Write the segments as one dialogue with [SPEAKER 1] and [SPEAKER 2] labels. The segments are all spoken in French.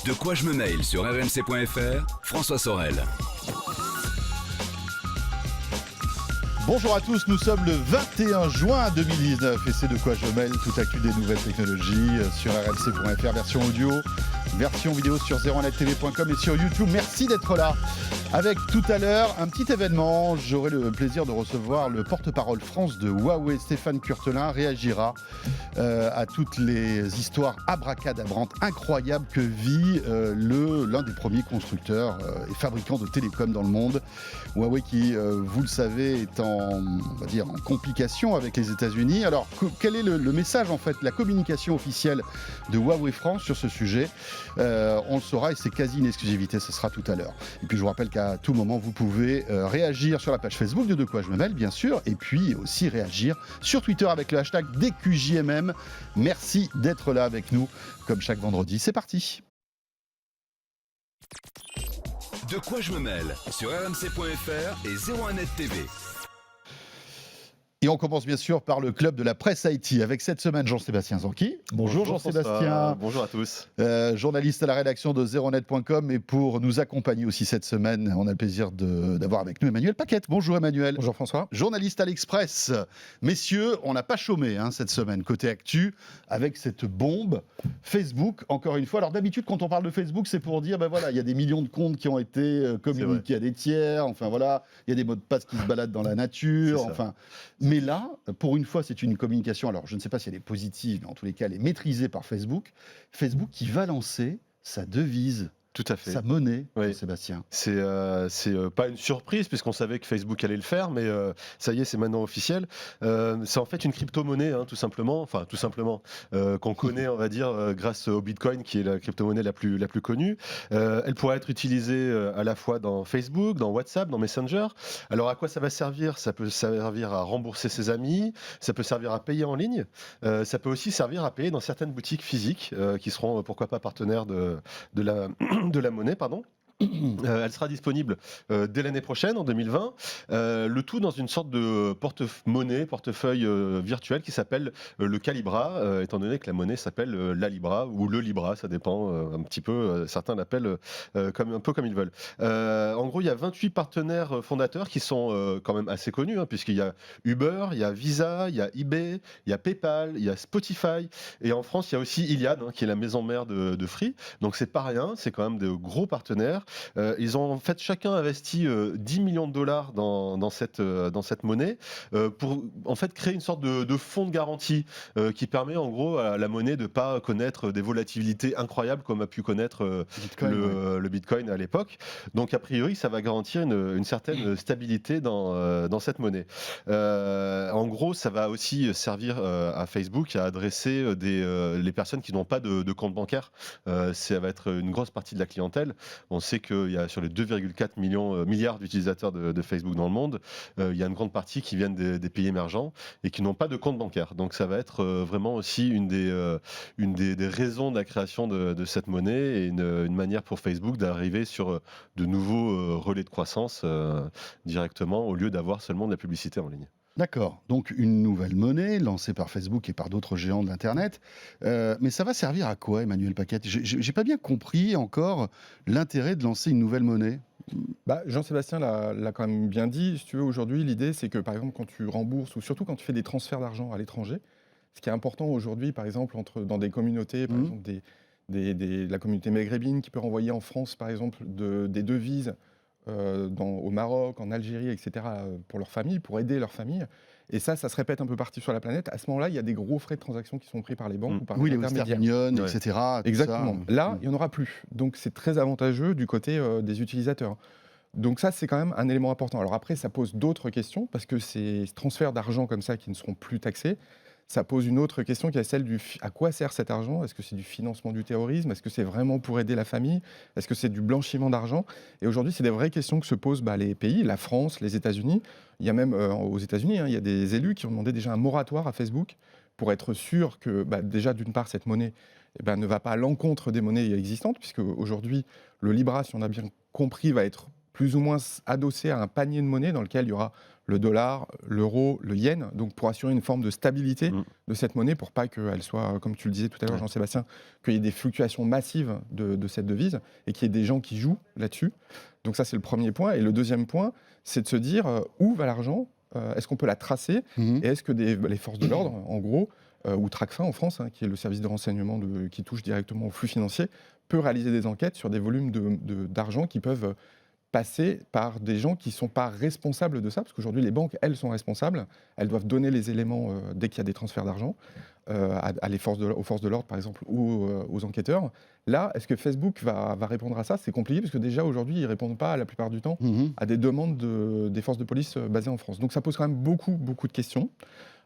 [SPEAKER 1] De quoi je me mail sur rmc.fr, François Sorel.
[SPEAKER 2] Bonjour à tous, nous sommes le 21 juin 2019 et c'est De quoi je mêle, tout actu des nouvelles technologies sur rmc.fr, version audio, version vidéo sur 01nettv.com et sur YouTube. Merci d'être là. Avec tout à l'heure un petit événement, j'aurai le plaisir de recevoir le porte-parole France de Huawei, Stéphane Curtelin, réagira à toutes les histoires abracadabrantes incroyables que vit l'un des premiers constructeurs et fabricants de télécom dans le monde. Huawei qui, vous le savez, est on va dire, en complication avec les États-Unis. Alors, quel est le message, en fait, la communication officielle de Huawei France sur ce sujet? On le saura et c'est quasi une exclusivité, ce sera tout à l'heure. Et puis, je vous rappelle qu'à tout moment, vous pouvez réagir sur la page Facebook de quoi je me mêle, bien sûr, et puis aussi réagir sur Twitter avec le hashtag DQJMM. Merci d'être là avec nous, comme chaque vendredi. C'est parti.
[SPEAKER 1] De quoi je me mêle sur rmc.fr et 01net TV.
[SPEAKER 2] Et on commence bien sûr par le club de la presse IT avec cette semaine Jean-Sébastien Zanqui. Bonjour Jean-Sébastien.
[SPEAKER 3] Bonjour à tous.
[SPEAKER 2] Journaliste à la rédaction de 01net.com et pour nous accompagner aussi cette semaine, on a le plaisir d'avoir avec nous Emmanuel Paquette. Bonjour Emmanuel.
[SPEAKER 4] Bonjour François.
[SPEAKER 2] Journaliste à l'Express. Messieurs, on n'a pas chômé cette semaine côté actu avec cette bombe Facebook encore une fois. Alors d'habitude quand on parle de Facebook c'est pour dire il y a des millions de comptes qui ont été communiqués à des tiers, enfin voilà, il y a des mots de passe qui se baladent dans la nature, mais là, pour une fois, c'est une communication, alors je ne sais pas si elle est positive, mais en tous les cas, elle est maîtrisée par Facebook. Facebook qui va lancer sa devise.
[SPEAKER 3] Tout à fait.
[SPEAKER 2] Sa monnaie,
[SPEAKER 3] oui.
[SPEAKER 2] Sébastien.
[SPEAKER 3] C'est pas une surprise puisqu'on savait que Facebook allait le faire, mais ça y est, c'est maintenant officiel. C'est en fait une crypto-monnaie, tout simplement, qu'on connaît, on va dire, grâce au Bitcoin, qui est la crypto-monnaie la plus connue. Elle pourra être utilisée à la fois dans Facebook, dans WhatsApp, dans Messenger. Alors à quoi ça va servir? Ça peut servir à rembourser ses amis, ça peut servir à payer en ligne, ça peut aussi servir à payer dans certaines boutiques physiques qui seront, pourquoi pas, partenaires de la monnaie, pardon. Elle sera disponible dès l'année prochaine, en 2020. Le tout dans une sorte de portefeuille virtuel qui s'appelle le Calibra, étant donné que la monnaie s'appelle la Libra ou le Libra, ça dépend un petit peu. Certains l'appellent un peu comme ils veulent. En gros, il y a 28 partenaires fondateurs qui sont quand même assez connus, puisqu'il y a Uber, il y a Visa, il y a eBay, il y a PayPal, il y a Spotify. Et en France, il y a aussi Iliad, qui est la maison mère de Free. Donc, c'est pas rien, c'est quand même de gros partenaires. Ils ont en fait chacun investi 10 millions de dollars dans cette monnaie pour en fait créer une sorte de fonds de garantie qui permet en gros à la monnaie de ne pas connaître des volatilités incroyables comme a pu connaître le Bitcoin à l'époque. Donc a priori ça va garantir une certaine stabilité dans cette monnaie. En gros ça va aussi servir à Facebook à adresser les personnes qui n'ont pas de compte bancaire. Ça va être une grosse partie de la clientèle. On sait qu'il y a sur les 2,4 milliards d'utilisateurs de Facebook dans le monde, il y a une grande partie qui viennent des pays émergents et qui n'ont pas de compte bancaire. Donc ça va être vraiment aussi une des raisons de la création de cette monnaie et une manière pour Facebook d'arriver sur de nouveaux relais de croissance directement au lieu d'avoir seulement de la publicité en ligne.
[SPEAKER 2] D'accord, donc une nouvelle monnaie lancée par Facebook et par d'autres géants de l'Internet. Mais ça va servir à quoi, Emmanuel Paquette? J'ai pas bien compris encore l'intérêt de lancer une nouvelle monnaie.
[SPEAKER 4] Jean-Sébastien l'a quand même bien dit. Si tu veux, aujourd'hui, l'idée, c'est que par exemple, quand tu rembourses ou surtout quand tu fais des transferts d'argent à l'étranger, ce qui est important aujourd'hui, par exemple, dans des communautés, par exemple la communauté maghrébine qui peut renvoyer en France, par exemple, des devises au Maroc, en Algérie, etc., pour leur famille, pour aider leur famille. Et ça se répète un peu partout sur la planète. À ce moment-là, il y a des gros frais de transaction qui sont pris par les banques ou par les intermédiaires.
[SPEAKER 2] Oui, les Western Union, etc.
[SPEAKER 4] Exactement. Là, il n'y en aura plus. Donc, c'est très avantageux du côté des utilisateurs. Donc ça, c'est quand même un élément important. Alors après, ça pose d'autres questions, parce que ces transferts d'argent comme ça qui ne seront plus taxés, ça pose une autre question qui est celle à quoi sert cet argent? Est-ce que c'est du financement du terrorisme? Est-ce que c'est vraiment pour aider la famille? Est-ce que c'est du blanchiment d'argent? Et aujourd'hui, c'est des vraies questions que se posent les pays, la France, les États-Unis. Il y a même aux États-Unis, il y a des élus qui ont demandé déjà un moratoire à Facebook pour être sûr que déjà, d'une part, cette monnaie ne va pas à l'encontre des monnaies existantes, puisque aujourd'hui, le Libra, si on a bien compris, va être plus ou moins adossé à un panier de monnaie dans lequel il y aura le dollar, l'euro, le yen, donc pour assurer une forme de stabilité de cette monnaie, pour pas qu'elle soit, comme tu le disais tout à l'heure, Jean-Sébastien, qu'il y ait des fluctuations massives de cette devise et qu'il y ait des gens qui jouent là-dessus. Donc ça, c'est le premier point. Et le deuxième point, c'est de se dire où va l'argent, est-ce qu'on peut la tracer, et est-ce que les forces de l'ordre, en gros, ou Tracfin en France, qui est le service de renseignement qui touche directement au flux financier, peut réaliser des enquêtes sur des volumes d'argent qui peuvent passer par des gens qui ne sont pas responsables de ça, parce qu'aujourd'hui les banques, elles sont responsables, elles doivent donner les éléments dès qu'il y a des transferts d'argent aux forces de l'ordre par exemple, ou aux enquêteurs. Là, est-ce que Facebook va répondre à ça? C'est compliqué, parce que déjà aujourd'hui, ils ne répondent pas la plupart du temps à des demandes des forces de police basées en France. Donc ça pose quand même beaucoup de questions.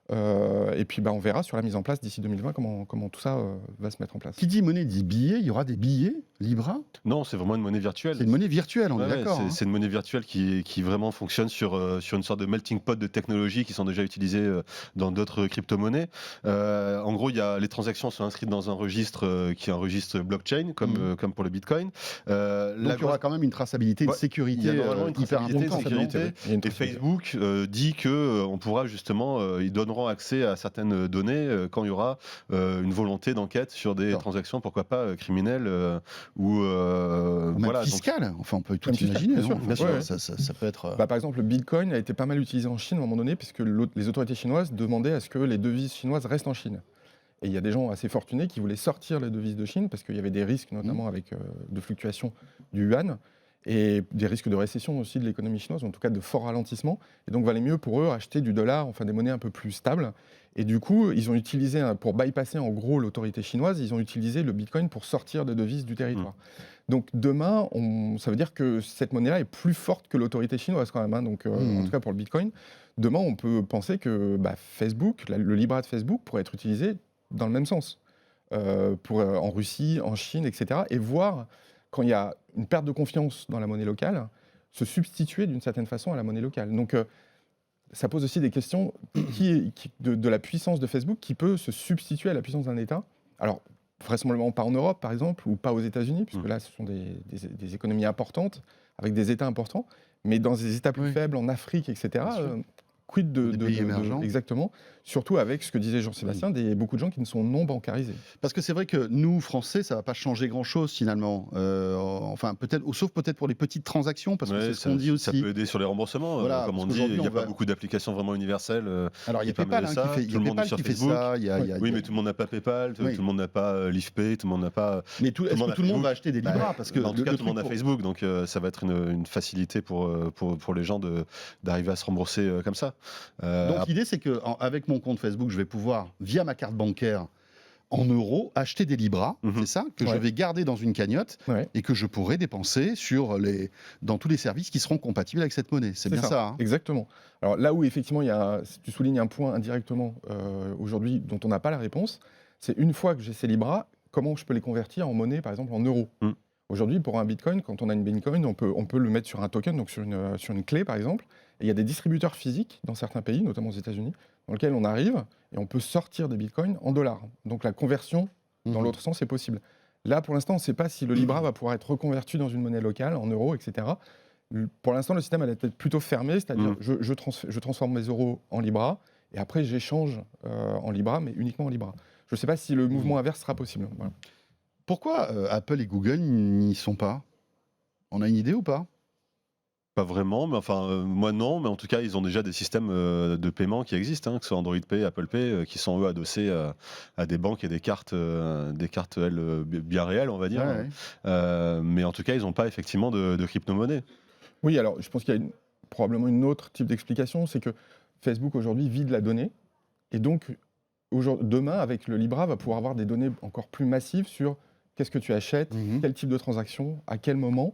[SPEAKER 4] Et puis on verra sur la mise en place d'ici 2020 comment tout ça va se mettre en place.
[SPEAKER 2] Qui dit monnaie dit billet, il y aura des billets Libra?
[SPEAKER 3] Non, c'est vraiment une monnaie virtuelle.
[SPEAKER 2] C'est une monnaie virtuelle, on est d'accord.
[SPEAKER 3] C'est une monnaie virtuelle qui vraiment fonctionne sur une sorte de melting pot de technologies qui sont déjà utilisées dans d'autres crypto-monnaies. En gros, les transactions sont inscrites dans un registre qui est un registre blockchain, comme pour le Bitcoin.
[SPEAKER 2] Donc il y aura quand même une traçabilité, une sécurité.
[SPEAKER 3] Il y a normalement une
[SPEAKER 2] hyper
[SPEAKER 3] traçabilité,
[SPEAKER 2] importante.
[SPEAKER 3] sécurité. Et Facebook dit qu'on pourra justement, ils donneront accès à certaines données quand il y aura une volonté d'enquête sur des transactions, pourquoi pas criminelles ou
[SPEAKER 2] voilà, fiscales. Enfin, on peut tout imaginer.
[SPEAKER 3] Bien sûr.
[SPEAKER 2] Ça peut être.
[SPEAKER 4] Par exemple, le Bitcoin a été pas mal utilisé en Chine à un moment donné, puisque les autorités chinoises demandaient à ce que les devises chinoises restent en Chine. Et il y a des gens assez fortunés qui voulaient sortir les devises de Chine parce qu'il y avait des risques, notamment avec de fluctuations du yuan, et des risques de récession aussi de l'économie chinoise, en tout cas de fort ralentissement. Et donc, il valait mieux pour eux acheter du dollar, enfin des monnaies un peu plus stables. Et du coup, ils ont utilisé, pour bypasser en gros l'autorité chinoise, ils ont utilisé le Bitcoin pour sortir des devises du territoire. Donc demain, ça veut dire que cette monnaie-là est plus forte que l'autorité chinoise quand même. Donc, en tout cas pour le Bitcoin, demain, on peut penser que Facebook, le Libra de Facebook pourrait être utilisé dans le même sens, en Russie, en Chine, etc. Et voir, quand il y a une perte de confiance dans la monnaie locale, se substituer d'une certaine façon à la monnaie locale. Donc ça pose aussi des questions de la puissance de Facebook qui peut se substituer à la puissance d'un État. Alors, vraisemblablement pas en Europe, par exemple, ou pas aux États-Unis, puisque là, ce sont des économies importantes, avec des États importants, mais dans des États plus faibles, en Afrique, etc., quid
[SPEAKER 2] des pays émergents.
[SPEAKER 4] Exactement, surtout avec ce que disait Jean-Sébastien, beaucoup de gens qui ne sont non bancarisés.
[SPEAKER 2] Parce que c'est vrai que nous, Français, ça ne va pas changer grand-chose finalement. Enfin, sauf peut-être pour les petites transactions, parce que c'est ce qu'on dit aussi.
[SPEAKER 3] Ça peut aider sur les remboursements.
[SPEAKER 2] Voilà,
[SPEAKER 3] comme on dit, il n'y a pas beaucoup d'applications vraiment universelles.
[SPEAKER 2] Alors, il y a PayPal qui fait ça.
[SPEAKER 3] Oui, mais tout le monde n'a pas PayPal, tout le monde n'a pas LiftPay, tout le monde n'a pas...
[SPEAKER 2] Mais est-ce que tout le monde va acheter des Libra? Parce que
[SPEAKER 3] en tout cas, tout le monde a Facebook, donc ça va être une facilité pour les gens d'arriver à se rembourser comme ça.
[SPEAKER 2] Donc l'idée, c'est qu'avec mon compte Facebook, je vais pouvoir, via ma carte bancaire, en euros, acheter des Libra, c'est ça, que je vais garder dans une cagnotte et que je pourrai dépenser dans tous les services qui seront compatibles avec cette monnaie. C'est bien ça.
[SPEAKER 4] Exactement. Alors là où effectivement, tu soulignes un point indirectement aujourd'hui dont on n'a pas la réponse, c'est une fois que j'ai ces Libra, comment je peux les convertir en monnaie, par exemple en euros. Aujourd'hui, pour un Bitcoin, quand on a une Bitcoin, on peut le mettre sur un token, donc sur une clé par exemple. Et il y a des distributeurs physiques dans certains pays, notamment aux États-Unis, dans lesquels on arrive et on peut sortir des Bitcoins en dollars. Donc la conversion dans l'autre sens est possible. Là, pour l'instant, on ne sait pas si le Libra va pouvoir être reconverti dans une monnaie locale, en euros, etc. Pour l'instant, le système est peut-être plutôt fermé, c'est-à-dire je transforme mes euros en Libra et après j'échange en Libra, mais uniquement en Libra. Je ne sais pas si le mouvement inverse sera possible. Voilà.
[SPEAKER 2] Pourquoi Apple et Google n'y sont pas? On a une idée ou pas?
[SPEAKER 3] Pas vraiment, mais moi non, mais en tout cas, ils ont déjà des systèmes de paiement qui existent, que ce soit Android Pay, Apple Pay, qui sont eux adossés à des banques et des cartes elles, bien réelles, on va dire. Mais en tout cas, ils n'ont pas effectivement de crypto-monnaie.
[SPEAKER 4] Oui, alors je pense qu'il y a probablement une autre type d'explication, c'est que Facebook aujourd'hui vide la donnée, et donc demain, avec le Libra, va pouvoir avoir des données encore plus massives sur qu'est-ce que tu achètes, quel type de transaction, à quel moment.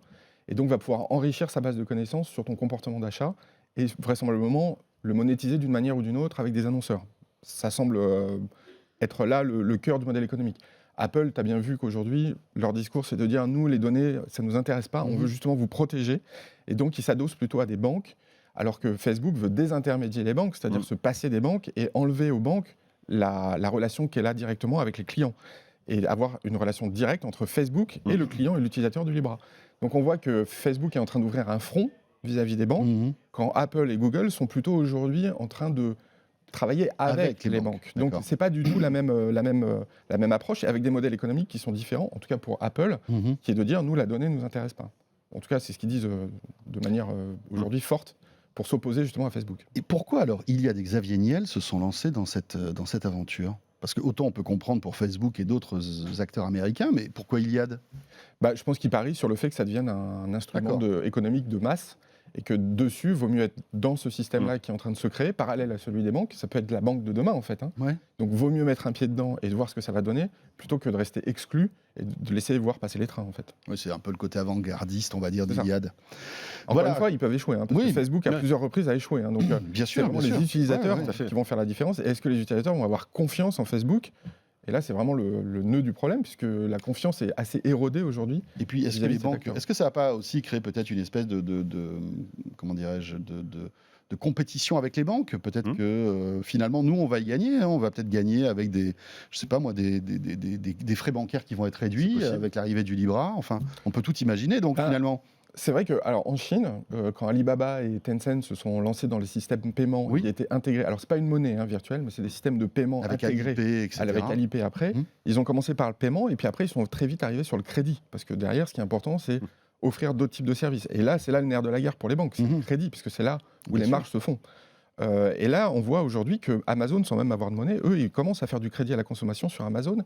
[SPEAKER 4] Et donc va pouvoir enrichir sa base de connaissances sur ton comportement d'achat et vraisemblablement le monétiser d'une manière ou d'une autre avec des annonceurs. Ça semble être là le cœur du modèle économique. Apple, tu as bien vu qu'aujourd'hui, leur discours, c'est de dire, nous, les données, ça ne nous intéresse pas, on veut justement vous protéger. Et donc, ils s'adossent plutôt à des banques, alors que Facebook veut désintermédier les banques, c'est-à-dire se passer des banques et enlever aux banques la relation qu'elle a directement avec les clients. et avoir une relation directe entre Facebook et le client et l'utilisateur du Libra. Donc on voit que Facebook est en train d'ouvrir un front vis-à-vis des banques, quand Apple et Google sont plutôt aujourd'hui en train de travailler avec les banques. Donc c'est pas du tout la même approche, et avec des modèles économiques qui sont différents, en tout cas pour Apple, qui est de dire nous la donnée ne nous intéresse pas. En tout cas c'est ce qu'ils disent de manière aujourd'hui forte pour s'opposer justement à Facebook.
[SPEAKER 2] Et pourquoi alors Iliad et Xavier Niel se sont lancés dans cette aventure? Parce que autant on peut comprendre pour Facebook et d'autres acteurs américains, mais pourquoi Iliad?
[SPEAKER 4] Je pense qu'ils parient sur le fait que ça devienne un instrument économique de masse, et que dessus, il vaut mieux être dans ce système-là qui est en train de se créer, parallèle à celui des banques. Ça peut être la banque de demain, en fait.
[SPEAKER 2] Ouais.
[SPEAKER 4] Donc, vaut mieux mettre un pied dedans et de voir ce que ça va donner, plutôt que de rester exclu et de laisser voir passer les trains, en fait.
[SPEAKER 2] Oui, c'est un peu le côté avant-gardiste, on va dire, d'Iliad.
[SPEAKER 4] Encore une fois, ils peuvent échouer, parce que Facebook, à plusieurs reprises, a échoué. Donc,
[SPEAKER 2] bien sûr,
[SPEAKER 4] c'est vraiment les utilisateurs qui vont faire la différence. Et est-ce que les utilisateurs vont avoir confiance en Facebook ? Et là, c'est vraiment le nœud du problème, puisque la confiance est assez érodée aujourd'hui.
[SPEAKER 2] Et puis, est-ce que les banques, est-ce que ça va pas aussi créer peut-être une espèce comment dirais-je, de compétition avec les banques? Peut-être que finalement, nous, on va y gagner. On va peut-être gagner avec des frais bancaires qui vont être réduits avec l'arrivée du Libra. Enfin, on peut tout imaginer. Donc finalement.
[SPEAKER 4] C'est vrai que, alors en Chine, quand Alibaba et Tencent se sont lancés dans les systèmes de paiement qui étaient intégrés, alors c'est pas une monnaie virtuelle, mais c'est des systèmes de paiement
[SPEAKER 2] avec
[SPEAKER 4] intégrés
[SPEAKER 2] Alipay, etc.
[SPEAKER 4] Avec Alipay après, ils ont commencé par le paiement et puis après ils sont très vite arrivés sur le crédit, parce que derrière, ce qui est important, c'est offrir d'autres types de services. Et là, c'est là le nerf de la guerre pour les banques, c'est le crédit, puisque c'est là où les marges se font. Et là, on voit aujourd'hui que Amazon, sans même avoir de monnaie, eux, ils commencent à faire du crédit à la consommation sur Amazon.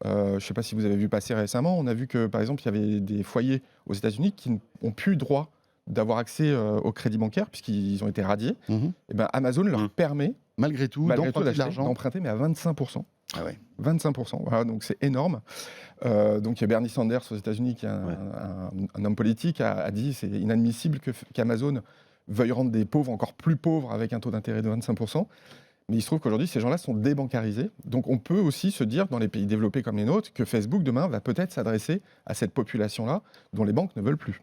[SPEAKER 4] Je ne sais pas si vous avez vu passer récemment, on a vu que, par exemple, il y avait des foyers aux États-Unis qui n'ont plus droit d'avoir accès au crédit bancaire, puisqu'ils ont été radiés. Et ben, Amazon leur permet,
[SPEAKER 2] malgré tout
[SPEAKER 4] d'emprunter, mais à 25%.
[SPEAKER 2] Ah ouais.
[SPEAKER 4] 25%, voilà, donc c'est énorme. Donc il y a Bernie Sanders aux États-Unis, qui est un homme politique, a dit c'est inadmissible qu'Amazon veuille rendre des pauvres encore plus pauvres avec un taux d'intérêt de 25%. Mais il se trouve qu'aujourd'hui, ces gens-là sont débancarisés. Donc on peut aussi se dire, dans les pays développés comme les nôtres, que Facebook, demain, va peut-être s'adresser à cette population-là dont les banques ne veulent plus.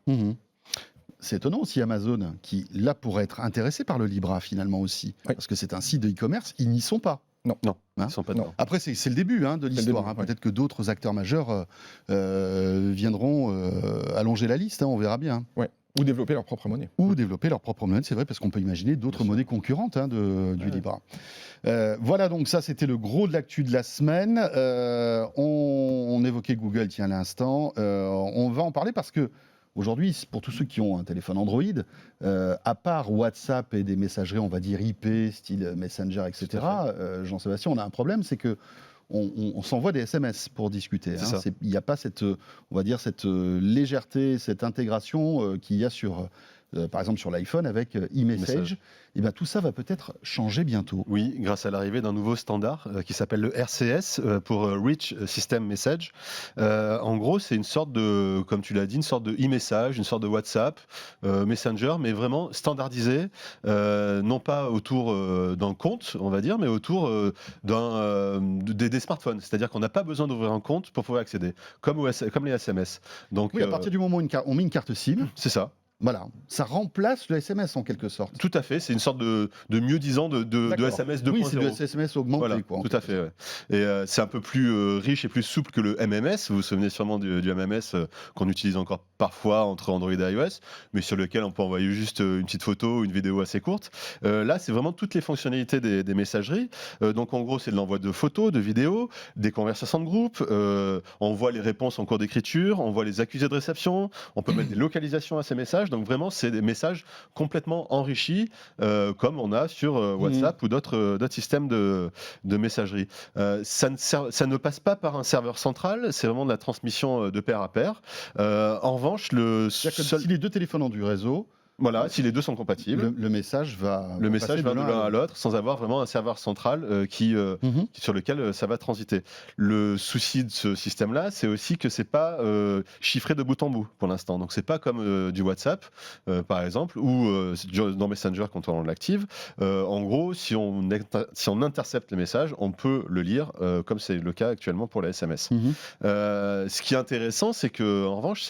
[SPEAKER 2] C'est étonnant aussi Amazon, qui là pourrait être intéressé par le Libra finalement aussi. Parce que c'est un site de e-commerce, ils n'y sont pas.
[SPEAKER 4] Non,
[SPEAKER 2] ils
[SPEAKER 3] sont pas dedans.
[SPEAKER 2] Après, c'est le début de l'histoire. Peut-être que d'autres acteurs majeurs viendront allonger la liste, on verra bien.
[SPEAKER 4] Ou développer leur propre monnaie.
[SPEAKER 2] C'est vrai, parce qu'on peut imaginer d'autres monnaies concurrentes du Libra. Voilà, donc ça, c'était le gros de l'actu de la semaine. On évoquait Google, à l'instant. On va en parler parce que aujourd'hui, pour tous ceux qui ont un téléphone Android, à part WhatsApp et des messageries, on va dire IP, style Messenger, etc., Jean-Sébastien, on a un problème, c'est que on s'envoie des SMS pour discuter. Il n'y a pas cette légèreté, cette intégration qu'il y a par exemple sur l'iPhone avec e-message. Et bien, tout ça va peut-être changer bientôt.
[SPEAKER 3] Oui, grâce à l'arrivée d'un nouveau standard qui s'appelle le RCS pour Rich System Message. En gros, c'est une sorte de, comme tu l'as dit, une sorte de e-message, une sorte de WhatsApp, Messenger, mais vraiment standardisé, non pas autour d'un compte, on va dire, mais autour des smartphones. C'est-à-dire qu'on n'a pas besoin d'ouvrir un compte pour pouvoir accéder, comme les SMS. Donc,
[SPEAKER 2] oui, à partir du moment où on met une carte SIM,
[SPEAKER 3] c'est ça.
[SPEAKER 2] Voilà, ça remplace le SMS en quelque sorte.
[SPEAKER 3] Tout à fait, c'est une sorte de mieux-disant de SMS 2.0.
[SPEAKER 2] Oui, c'est le SMS augmenté.
[SPEAKER 3] Voilà, tout à fait. Ouais. Et c'est un peu plus riche et plus souple que le MMS. Vous vous souvenez sûrement du MMS qu'on utilise encore parfois entre Android et iOS, mais sur lequel on peut envoyer juste une petite photo, une vidéo assez courte. Là, c'est vraiment toutes les fonctionnalités des messageries. Donc en gros, c'est de l'envoi de photos, de vidéos, des conversations de groupe. On voit les réponses en cours d'écriture, on voit les accusés de réception, on peut mettre des localisations à ces messages. Donc vraiment, c'est des messages complètement enrichis, comme on a sur WhatsApp ou d'autres systèmes de messagerie. Ça ne passe pas par un serveur central, c'est vraiment de la transmission de pair à pair. En revanche,
[SPEAKER 2] si les deux téléphones ont du réseau,
[SPEAKER 3] voilà, si les deux sont compatibles,
[SPEAKER 2] le message va
[SPEAKER 3] de l'un à l'autre sans avoir vraiment un serveur central sur lequel ça va transiter. Le souci de ce système-là, c'est aussi que c'est pas chiffré de bout en bout pour l'instant. Donc c'est pas comme du WhatsApp, par exemple, ou dans Messenger quand on l'active. En gros, si on intercepte les messages, on peut le lire, comme c'est le cas actuellement pour les SMS. Ce qui est intéressant, c'est que, en revanche,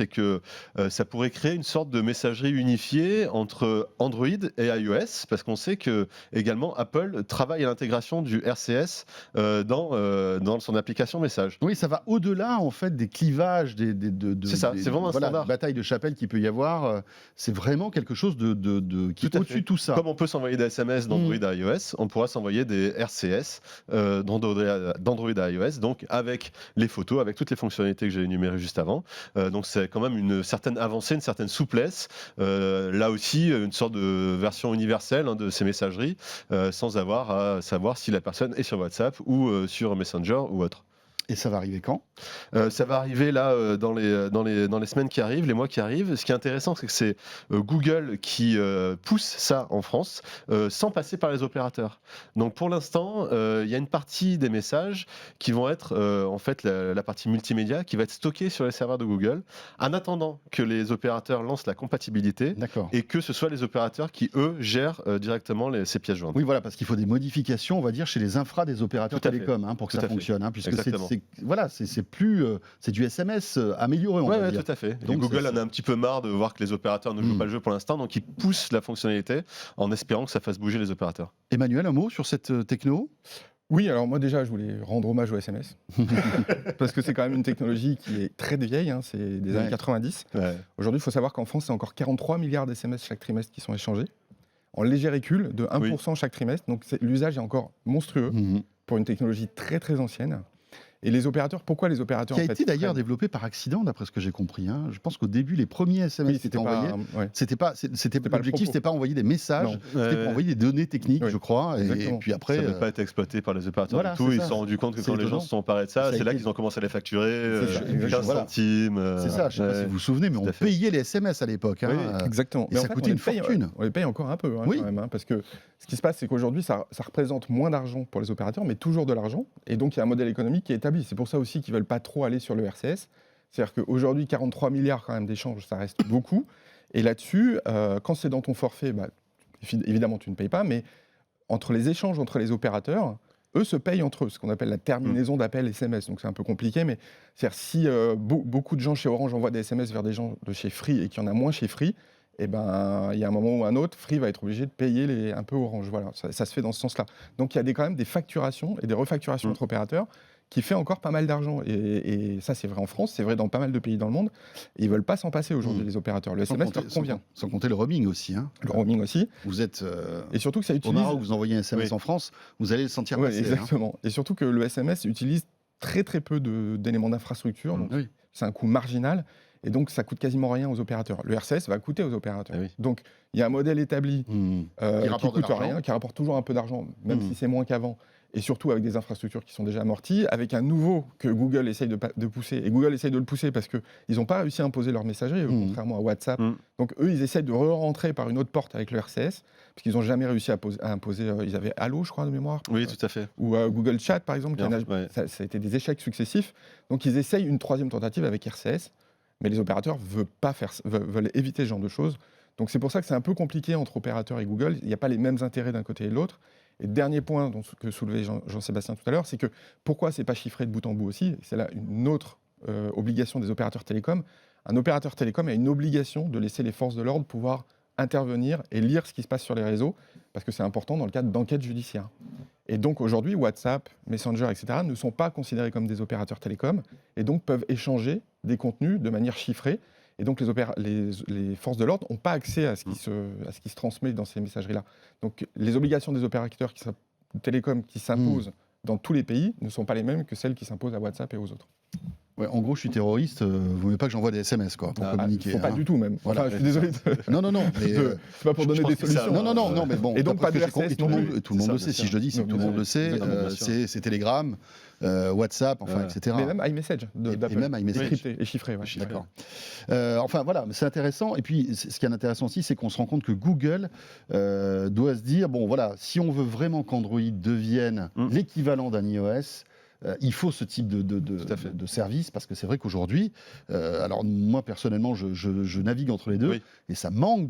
[SPEAKER 3] ça pourrait créer une sorte de messagerie unifiée lié entre Android et iOS, parce qu'on sait que également Apple travaille à l'intégration du RCS dans son application message.
[SPEAKER 2] Oui, ça va au-delà en fait des clivages,
[SPEAKER 3] C'est ça, c'est vraiment un standard.
[SPEAKER 2] bataille de chapelle qu'il peut y avoir. C'est vraiment quelque chose qui est
[SPEAKER 3] Tout à
[SPEAKER 2] au-dessus
[SPEAKER 3] fait.
[SPEAKER 2] de tout ça.
[SPEAKER 3] Comme on peut s'envoyer des SMS d'Android à iOS, on pourra s'envoyer des RCS d'Android à iOS, donc avec les photos, avec toutes les fonctionnalités que j'ai énumérées juste avant. Donc c'est quand même une certaine avancée, une certaine souplesse. Là aussi, une sorte de version universelle de ces messageries, sans avoir à savoir si la personne est sur WhatsApp ou sur Messenger ou autre.
[SPEAKER 2] Et ça va arriver quand ?
[SPEAKER 3] Ça va arriver là dans les semaines qui arrivent, les mois qui arrivent. Ce qui est intéressant, c'est que c'est Google qui pousse ça en France sans passer par les opérateurs. Donc pour l'instant, il y a une partie des messages qui vont être en fait la partie multimédia qui va être stockée sur les serveurs de Google en attendant que les opérateurs lancent la compatibilité
[SPEAKER 2] D'accord.
[SPEAKER 3] et que ce soit les opérateurs qui, eux, gèrent directement ces pièces jointes.
[SPEAKER 2] Oui, voilà, parce qu'il faut des modifications, on va dire, chez les infras des opérateurs
[SPEAKER 3] Tout à fait.
[SPEAKER 2] télécoms pour que
[SPEAKER 3] Tout
[SPEAKER 2] ça
[SPEAKER 3] à fait.
[SPEAKER 2] fonctionne. Puisque
[SPEAKER 3] Exactement.
[SPEAKER 2] c'est plus, c'est du SMS amélioré, on va
[SPEAKER 3] Ouais,
[SPEAKER 2] dire.
[SPEAKER 3] tout à fait.
[SPEAKER 2] Donc,
[SPEAKER 3] Et Google
[SPEAKER 2] c'est-
[SPEAKER 3] en a un petit peu marre de voir que les opérateurs ne jouent pas le jeu pour l'instant, donc ils poussent la fonctionnalité en espérant que ça fasse bouger les opérateurs.
[SPEAKER 2] Emmanuel, un mot sur cette techno ?
[SPEAKER 4] Oui, alors moi déjà, je voulais rendre hommage au SMS. Parce que c'est quand même une technologie qui est très vieille, c'est des années 90.
[SPEAKER 3] Ouais.
[SPEAKER 4] Aujourd'hui, il faut savoir qu'en France, c'est encore 43 milliards d'SMS chaque trimestre qui sont échangés, en léger recul de 1% chaque trimestre. Donc l'usage est encore monstrueux pour une technologie très très ancienne. Et les opérateurs, pourquoi les opérateurs
[SPEAKER 2] Qui a
[SPEAKER 4] en fait,
[SPEAKER 2] été d'ailleurs
[SPEAKER 4] prennent-
[SPEAKER 2] développé par accident, d'après ce que j'ai compris. Je pense qu'au début, les premiers SMS
[SPEAKER 4] Oui,
[SPEAKER 2] qui étaient
[SPEAKER 4] c'était pas,
[SPEAKER 2] envoyés,
[SPEAKER 4] ouais.
[SPEAKER 2] c'était pas
[SPEAKER 4] pas le
[SPEAKER 2] l'objectif,
[SPEAKER 4] propos.
[SPEAKER 2] c'était pas envoyer des messages,
[SPEAKER 4] Non.
[SPEAKER 2] c'était pour envoyer des données techniques,
[SPEAKER 4] Oui,
[SPEAKER 2] je crois. Et
[SPEAKER 4] exactement.
[SPEAKER 2] puis après,
[SPEAKER 3] Ça n'a pas été exploité par les opérateurs
[SPEAKER 2] voilà,
[SPEAKER 3] du tout.
[SPEAKER 2] c'est
[SPEAKER 3] Ils
[SPEAKER 2] ça.
[SPEAKER 3] se sont rendus compte que
[SPEAKER 2] C'est
[SPEAKER 3] quand les gens
[SPEAKER 2] étonnant.
[SPEAKER 3] se sont emparés de ça,
[SPEAKER 2] Ça a
[SPEAKER 3] c'est là
[SPEAKER 2] été-
[SPEAKER 3] qu'ils ont commencé à les facturer
[SPEAKER 2] C'est ça,
[SPEAKER 3] 15
[SPEAKER 2] voilà.
[SPEAKER 3] centimes.
[SPEAKER 2] c'est ça. Je sais pas si vous vous souvenez, mais
[SPEAKER 3] tout
[SPEAKER 2] on
[SPEAKER 3] à fait.
[SPEAKER 2] payait les SMS à l'époque.
[SPEAKER 3] Oui,
[SPEAKER 4] Exactement.
[SPEAKER 2] et
[SPEAKER 4] Mais
[SPEAKER 2] ça
[SPEAKER 4] en fait,
[SPEAKER 2] coûtait
[SPEAKER 4] on
[SPEAKER 2] une
[SPEAKER 4] les paye,
[SPEAKER 2] fortune.
[SPEAKER 4] On les paye encore un peu,
[SPEAKER 2] Oui.
[SPEAKER 4] quand même, parce que ce qui se passe, c'est qu'aujourd'hui, ça représente moins d'argent pour les opérateurs, mais toujours de l'argent. Et donc, il y a un modèle économique qui est établi. C'est pour ça aussi qu'ils ne veulent pas trop aller sur le RCS. C'est-à-dire qu'aujourd'hui, 43 milliards quand même d'échanges, ça reste beaucoup. Et là-dessus, quand c'est dans ton forfait, évidemment, tu ne payes pas, mais entre les échanges entre les opérateurs, eux se payent entre eux, ce qu'on appelle la terminaison d'appel SMS. Donc c'est un peu compliqué, mais c'est-à-dire si beaucoup de gens chez Orange envoient des SMS vers des gens de chez Free et qu'il y en a moins chez Free, il y a un moment ou un autre, Free va être obligé de payer un peu Orange. Voilà, ça se fait dans ce sens-là. Donc il y a quand même des facturations et des refacturations entre opérateurs qui fait encore pas mal d'argent. Et ça, c'est vrai en France, c'est vrai dans pas mal de pays dans le monde. Et ils veulent pas s'en passer aujourd'hui, les opérateurs. Le SMS leur convient.
[SPEAKER 2] Sans compter le roaming aussi.
[SPEAKER 4] Le roaming aussi.
[SPEAKER 2] Vous êtes
[SPEAKER 4] Et surtout que ça
[SPEAKER 2] au
[SPEAKER 4] utilise...
[SPEAKER 2] Maroc, vous envoyez un SMS en France, vous allez le sentir
[SPEAKER 4] Ouais,
[SPEAKER 2] passer.
[SPEAKER 4] exactement. Et surtout que le SMS utilise très très peu d'éléments d'infrastructure. Donc
[SPEAKER 2] Oui.
[SPEAKER 4] c'est un coût marginal. Et donc, ça coûte quasiment rien aux opérateurs. Le RCS va coûter aux opérateurs.
[SPEAKER 3] Ah oui.
[SPEAKER 4] Donc, il y a un modèle établi qui
[SPEAKER 2] rapporte de
[SPEAKER 4] coûte
[SPEAKER 2] l'argent.
[SPEAKER 4] rien, qui rapporte toujours un peu d'argent, même si c'est moins qu'avant, et surtout avec des infrastructures qui sont déjà amorties, avec un nouveau que Google essaye de pousser. Et Google essaye de le pousser parce qu'ils n'ont pas réussi à imposer leur messagerie, contrairement à WhatsApp. Donc, eux, ils essayent de rentrer par une autre porte avec le RCS, parce qu'ils n'ont jamais réussi à imposer. Ils avaient Allo, je crois, de mémoire.
[SPEAKER 3] Oui, tout à fait.
[SPEAKER 4] Ou Google Chat, par exemple.
[SPEAKER 3] Ouais.
[SPEAKER 4] Ça a été des échecs successifs. Donc, ils essayent une troisième tentative avec RCS. Mais les opérateurs veulent éviter ce genre de choses. Donc c'est pour ça que c'est un peu compliqué entre opérateurs et Google. Il n'y a pas les mêmes intérêts d'un côté et de l'autre. Et dernier point que soulevait Jean-Sébastien tout à l'heure, c'est que pourquoi c'est pas chiffré de bout en bout aussi ? C'est là une autre obligation des opérateurs télécoms. Un opérateur télécom a une obligation de laisser les forces de l'ordre pouvoir intervenir et lire ce qui se passe sur les réseaux, parce que c'est important dans le cadre d'enquêtes judiciaires. Et donc aujourd'hui, WhatsApp, Messenger, etc. ne sont pas considérés comme des opérateurs télécoms et donc peuvent échanger des contenus de manière chiffrée. Et donc les forces de l'ordre n'ont pas accès à ce qui se transmet dans ces messageries-là. Donc les obligations des opérateurs télécoms qui s'imposent dans tous les pays ne sont pas les mêmes que celles qui s'imposent à WhatsApp et aux autres.
[SPEAKER 2] Ouais, en gros, je suis terroriste, vous ne voulez pas que j'envoie des SMS pour communiquer.
[SPEAKER 4] Faut pas du tout même.
[SPEAKER 2] Voilà.
[SPEAKER 4] Enfin, je suis désolé.
[SPEAKER 2] Non, mais
[SPEAKER 4] C'est pas pour donner des solutions.
[SPEAKER 2] non, mais bon.
[SPEAKER 4] Et donc pas de
[SPEAKER 2] d'après ce que j'ai
[SPEAKER 4] RCS
[SPEAKER 2] compris,
[SPEAKER 4] non plus.
[SPEAKER 2] tout le monde le sait. Si je le dis, c'est que tout le monde le sait.
[SPEAKER 3] Exactement, bien sûr.
[SPEAKER 2] C'est Telegram, WhatsApp, etc.
[SPEAKER 4] Mais même iMessage d'Apple.
[SPEAKER 2] Et même iMessage.
[SPEAKER 4] Crypté et chiffré. Ouais.
[SPEAKER 2] D'accord. Enfin voilà, c'est intéressant. Et puis ce qui est intéressant aussi, c'est qu'on se rend compte que Google doit se dire bon voilà, si on veut vraiment qu'Android devienne l'équivalent d'un iOS, il faut ce type de service, parce que c'est vrai qu'aujourd'hui, alors moi personnellement, je navigue entre les deux, et ça manque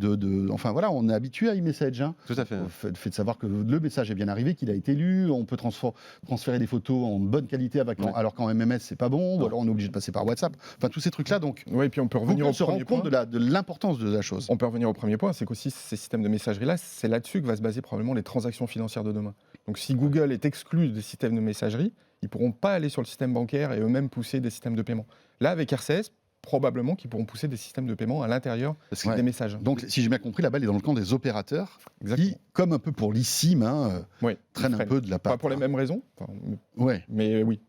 [SPEAKER 2] enfin voilà, on est habitué à e-message.
[SPEAKER 3] Tout à fait.
[SPEAKER 2] Le fait de savoir que le message est bien arrivé, qu'il a été lu, on peut transférer des photos en bonne qualité, alors qu'en MMS c'est pas bon, ou alors on est obligé de passer par WhatsApp. Enfin tous ces trucs-là, donc.
[SPEAKER 4] Oui, et puis on peut revenir au premier point.
[SPEAKER 2] De l'importance de la chose.
[SPEAKER 4] On peut revenir au premier point, c'est qu'aussi ces systèmes de messagerie-là, c'est là-dessus que va se baser probablement les transactions financières de demain. Donc si Google est exclu des systèmes de messagerie, ils ne pourront pas aller sur le système bancaire et eux-mêmes pousser des systèmes de paiement. Là, avec RCS, probablement qu'ils pourront pousser des systèmes de paiement à l'intérieur des messages.
[SPEAKER 2] Donc, si j'ai bien compris, la balle est dans le camp des opérateurs qui, comme un peu pour l'eSIM, traînent un peu de la part.
[SPEAKER 4] Pas pour les mêmes raisons, mais oui.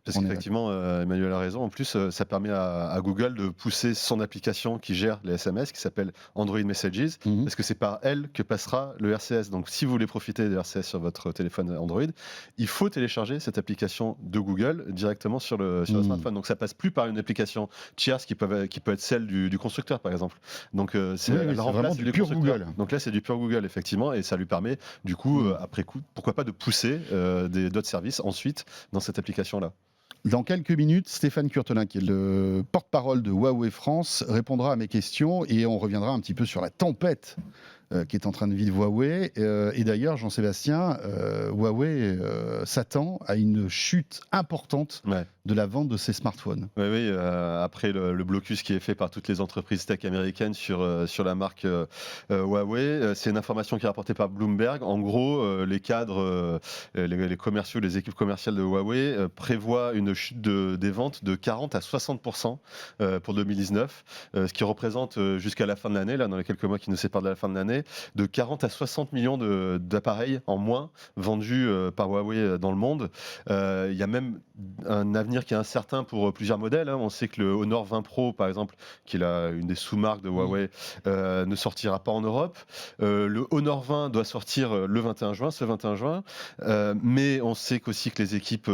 [SPEAKER 3] Parce qu'effectivement, Emmanuel a raison. En plus, ça permet à Google de pousser son application qui gère les SMS, qui s'appelle Android Messages, parce que c'est par elle que passera le RCS. Donc, si vous voulez profiter de RCS sur votre téléphone Android, il faut télécharger cette application de Google directement sur le smartphone. Donc, ça passe plus par une application tierce qui peut être celle du constructeur, par exemple. Donc, c'est
[SPEAKER 2] vraiment du pur Google.
[SPEAKER 3] Donc là, c'est du pur Google, effectivement, et ça lui permet, du coup, après coup, pourquoi pas de pousser d'autres services ensuite dans cette application-là.
[SPEAKER 2] Dans quelques minutes, Stéphane Curtelin, qui est le porte-parole de Huawei France, répondra à mes questions et on reviendra un petit peu sur la tempête qui est en train de vivre Huawei. Et d'ailleurs, Jean-Sébastien, Huawei s'attend à une chute importante de la vente de ses smartphones.
[SPEAKER 3] Oui, après le blocus qui est fait par toutes les entreprises tech américaines sur la marque Huawei, c'est une information qui est rapportée par Bloomberg. En gros, les cadres, les commerciaux, les équipes commerciales de Huawei prévoient une chute des ventes de 40 à 60% pour 2019, ce qui représente jusqu'à la fin de l'année, là, dans les quelques mois qui nous séparent de la fin de l'année, de 40 à 60 millions d'appareils en moins vendus par Huawei dans le monde. Il y a même un avenir qui est incertain pour plusieurs modèles. On sait que le Honor 20 Pro, par exemple, qui est une des sous-marques de Huawei, ne sortira pas en Europe. Le Honor 20 doit sortir le 21 juin, mais on sait qu'aussi que les équipes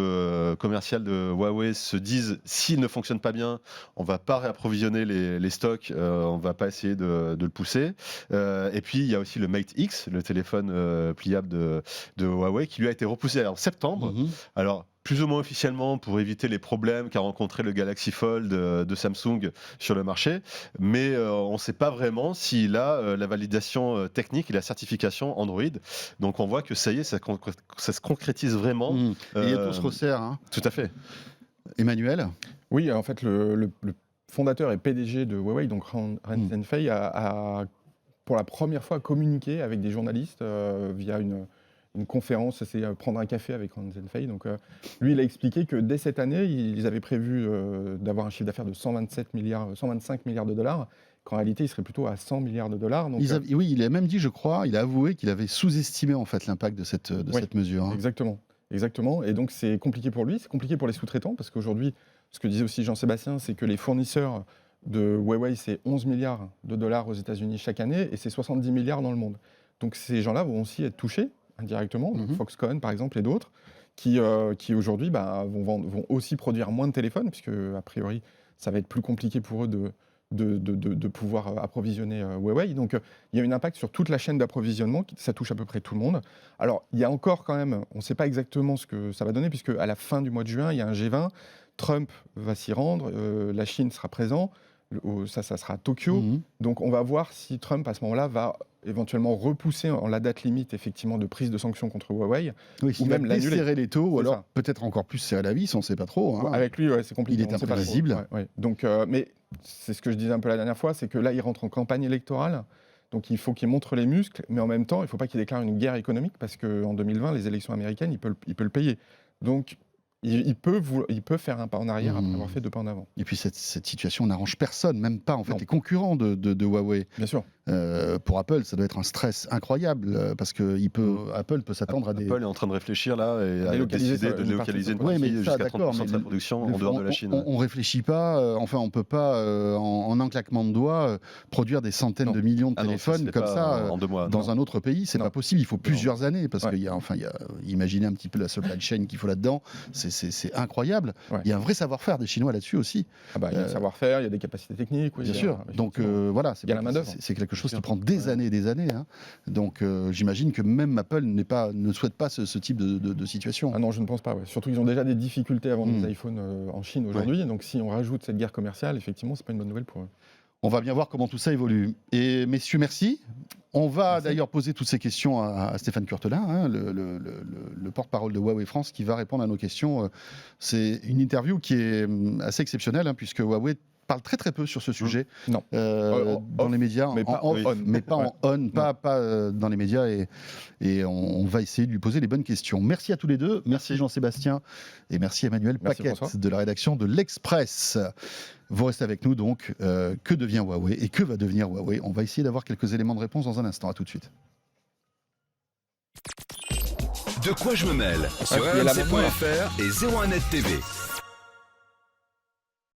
[SPEAKER 3] commerciales de Huawei se disent, s'il ne fonctionne pas bien, on ne va pas réapprovisionner les stocks, on ne va pas essayer de le pousser. Et puis, il y a aussi le Mate X, le téléphone pliable de Huawei, qui lui a été repoussé en septembre. Alors, plus ou moins officiellement pour éviter les problèmes qu'a rencontré le Galaxy Fold de Samsung sur le marché, mais on ne sait pas vraiment s'il a la validation technique et la certification Android. Donc on voit que ça y est, ça se concrétise vraiment.
[SPEAKER 2] Et tout se resserre.
[SPEAKER 3] Tout à fait.
[SPEAKER 2] Emmanuel ?
[SPEAKER 4] Oui, en fait, le fondateur et PDG de Huawei, donc Ren Zhengfei, a pour la première fois communiqué avec des journalistes via une conférence, c'est prendre un café avec Ren Zhengfei. Donc, lui, il a expliqué que dès cette année, ils avaient prévu d'avoir un chiffre d'affaires de 125 milliards de dollars, qu'en réalité, il serait plutôt à 100 milliards de dollars. Donc,
[SPEAKER 2] oui, il a même dit, je crois, il a avoué qu'il avait sous-estimé en fait l'impact de cette mesure.
[SPEAKER 4] Exactement. Et donc, c'est compliqué pour lui, c'est compliqué pour les sous-traitants, parce qu'aujourd'hui, ce que disait aussi Jean-Sébastien, c'est que les fournisseurs de Huawei, c'est 11 milliards de dollars aux États-Unis chaque année, et c'est 70 milliards dans le monde. Donc, ces gens-là vont aussi être touchés indirectement, Foxconn par exemple et d'autres, qui aujourd'hui vont aussi produire moins de téléphones, puisque a priori ça va être plus compliqué pour eux de pouvoir approvisionner Huawei. Donc il y a un impact sur toute la chaîne d'approvisionnement, ça touche à peu près tout le monde. Alors il y a encore quand même, on ne sait pas exactement ce que ça va donner, puisque à la fin du mois de juin, il y a un G20, Trump va s'y rendre, la Chine sera présent, ça sera à Tokyo. Donc on va voir si Trump à ce moment-là va éventuellement repousser la date limite effectivement de prise de sanctions contre Huawei,
[SPEAKER 2] ou même desserrer les taux, ou alors peut-être encore plus serrer la vis, on ne sait pas trop.
[SPEAKER 4] Avec lui, c'est compliqué.
[SPEAKER 2] Il est imprévisible.
[SPEAKER 4] Donc, mais c'est ce que je disais un peu la dernière fois, c'est que là, il rentre en campagne électorale, donc il faut qu'il montre les muscles, mais en même temps, il ne faut pas qu'il déclare une guerre économique, parce qu'en 2020, les élections américaines, il peut le payer. Donc, il peut faire un pas en arrière après avoir fait 2 pas en avant.
[SPEAKER 2] Et puis cette situation n'arrange personne, même pas en fait les concurrents de Huawei.
[SPEAKER 4] Bien sûr.
[SPEAKER 2] Pour Apple, ça doit être un stress incroyable parce que Apple peut s'attendre à des...
[SPEAKER 3] Apple est en train de réfléchir là et a décidé de délocaliser une partie jusqu'à 30% de sa production en dehors de la Chine.
[SPEAKER 2] On réfléchit pas, on peut pas en un claquement de doigts produire des centaines de millions de téléphones comme ça
[SPEAKER 3] en 2 mois,
[SPEAKER 2] dans un autre pays. C'est pas possible. Il faut plusieurs années parce qu'il y a, imaginez un petit peu la supply chain qu'il faut là-dedans. C'est incroyable. Il y a un vrai savoir-faire des Chinois là-dessus aussi.
[SPEAKER 4] Il y a un savoir-faire, il y a des capacités techniques.
[SPEAKER 2] Bien sûr. Donc voilà,
[SPEAKER 4] il y a la main-d'œuvre.
[SPEAKER 2] C'est quelque chose chose qui prend des années et des années. Hein. Donc j'imagine que même Apple ne souhaite pas ce type de situation.
[SPEAKER 4] Ah non, je ne pense pas. Ouais. Surtout qu'ils ont déjà des difficultés à vendre des iPhones en Chine aujourd'hui. Donc si on rajoute cette guerre commerciale, effectivement, c'est pas une bonne nouvelle pour eux.
[SPEAKER 2] On va bien voir comment tout ça évolue. Et messieurs, merci. On va d'ailleurs poser toutes ces questions à Stéphane Courtelin, hein, le porte-parole de Huawei France, qui va répondre à nos questions. C'est une interview qui est assez exceptionnelle, hein, puisque Huawei parle très très peu sur ce sujet
[SPEAKER 4] Non.
[SPEAKER 2] dans les médias,
[SPEAKER 4] mais pas
[SPEAKER 2] en
[SPEAKER 4] en
[SPEAKER 2] off,
[SPEAKER 4] on.
[SPEAKER 2] mais pas en on, pas dans les médias, et on va essayer de lui poser les bonnes questions. Merci à tous les deux, merci Jean-Sébastien, et merci Emmanuel Paquette de la rédaction de l'Express. Vous restez avec nous donc, que devient Huawei et que va devenir Huawei? On va essayer d'avoir quelques éléments de réponse dans un instant, à tout de suite.
[SPEAKER 1] De quoi je me mêle sur RMC.fr et 01net TV.